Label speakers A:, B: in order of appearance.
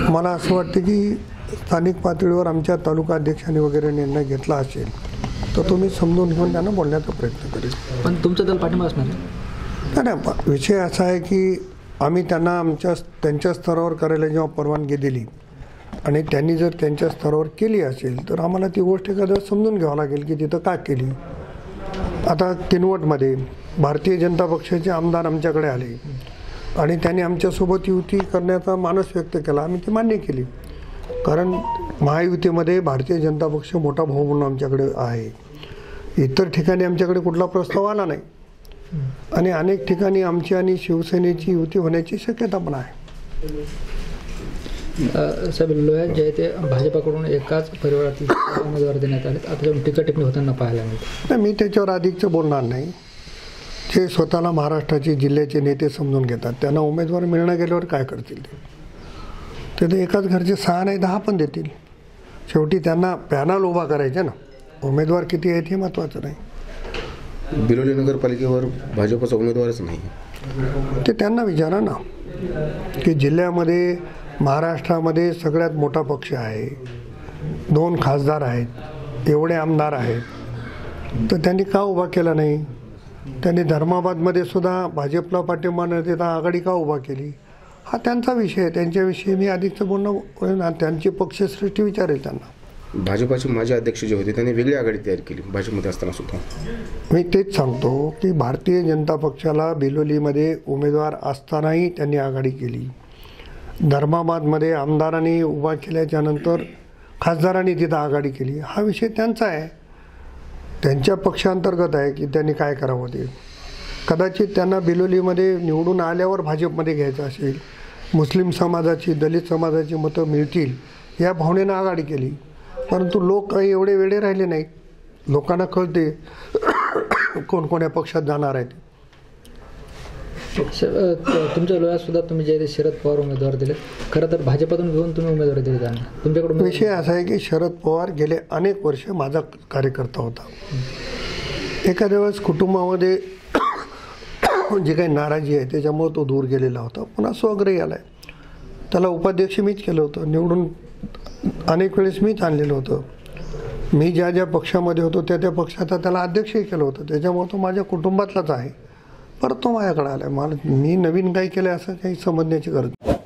A: मला असं वाटतं की स्थानिक पातळीवर आमच्या तालुका अध्यक्षांनी वगैरे निर्णय घेतला असेल तर तुम्ही समजून घेऊन त्यांना बोलण्याचा प्रयत्न करेल.
B: पण तुमचं दल पाठिंबा असणार
A: नाही. विषय असा आहे की आम्ही त्यांना त्यांच्या स्तरावर करायला जेव्हा परवानगी दिली आणि त्यांनी जर त्यांच्या स्तरावर केली असेल तर आम्हाला ती गोष्ट एखादं समजून घ्यावं लागेल की तिथं का केली. आता किनवटमध्ये भारतीय जनता पक्षाचे आमदार आमच्याकडे आले आणि त्यांनी आमच्यासोबत युती करण्याचा मानस व्यक्त केला. आम्ही ती मान्य केली, कारण महायुतीमध्ये भारतीय जनता पक्ष मोठा भाऊ म्हणून आमच्याकडे आहे. इतर ठिकाणी आमच्याकडे कुठला प्रस्ताव आला नाही आणि अनेक ठिकाणी आमची आणि शिवसेनेची युती होण्याची शक्यता पण आहे.
B: साहेब, लोह्यात जे आहे ते भाजपाकडून एकाच परिवारातील उमेदवार देण्यात आले, आता टीका टिप्पणी होताना पाहायला मिळते.
A: मी त्याच्यावर अधिकचं बोलणार नाही. जे स्वतःला महाराष्ट्राचे जिल्ह्याचे नेते समजून घेतात त्यांना उमेदवार मिळणं गेल्यावर काय करतील ते तर एकाच घरचे 6 नाही 10 पण देतील. शेवटी त्यांना पॅनल उभा करायचे ना, उमेदवार किती आहेत हे महत्त्वाचं नाही.
C: बिलोली नगरपालिकेवर भाजपचा उमेदवारच नाही
A: ते त्यांना विचारा ना की जिल्ह्यामध्ये महाराष्ट्रामध्ये सगळ्यात मोठा पक्ष आहे, 2 खासदार आहेत, एवढे आमदार आहेत, तर त्यांनी का उभा केला नाही. त्यांनी धर्माबादमध्ये सुद्धा भाजपला पाठिंबा न देता आघाडी का उभा केली हा त्यांचा विषय आहे. त्यांच्याविषयी मी अधिकचं बोलणं, त्यांची पक्षश्रेष्ठी विचारेल त्यांना.
C: भाजपाचे माजी अध्यक्ष जे होते त्यांनी वेगळी आघाडी तयार केली भाजपमध्ये असताना सुद्धा.
A: मी तेच सांगतो की भारतीय जनता पक्षाला बिलोलीमध्ये उमेदवार असतानाही त्यांनी आघाडी केली. धर्माबादमध्ये आमदारांनी उभा केल्याच्या नंतर खासदारांनी तिथं आघाडी केली. हा विषय त्यांचा आहे, त्यांच्या पक्षांतर्गत आहे की त्यांनी काय करावं ते. कदाचित त्यांना बिलोलीमध्ये निवडून आल्यावर भाजपमध्ये घ्यायचं असेल, मुस्लिम समाजाची दलित समाजाची मतं मिळतील या भावनेनं आघाडी केली. परंतु लोक काही एवढे वेडे राहिले नाहीत. लोकांना कळते कोणकोण्या पक्षात जाणार आहेत.
B: तुमच्या लोह्यात सुद्धा तुम्ही जे शरद पवार उमेदवार दिले, खरं तर भाजपातून घेऊन तुम्ही उमेदवारी दिली त्यांना. तुमच्याकडून
A: विषय असा आहे की शरद पवार गेले अनेक वर्ष माझा कार्यकर्ता होता. एखाद्या वेळेस कुटुंबामध्ये जी काही नाराजी आहे त्याच्यामुळे तो दूर गेलेला होता, पुन्हा स्वग्रही आला आहे. त्याला उपाध्यक्ष मीच केलं होतं, निवडून अनेक वेळेस मीच आणलेलं होतं. मी ज्या ज्या पक्षामध्ये होतो त्या पक्षाचा त्याला अध्यक्षही केलं होतं. त्याच्यामुळे तो माझ्या कुटुंबातलाच आहे. परत तो माझ्याकडे आला. मी नवीन काही केलं असं काही समजण्याची गरज नाही.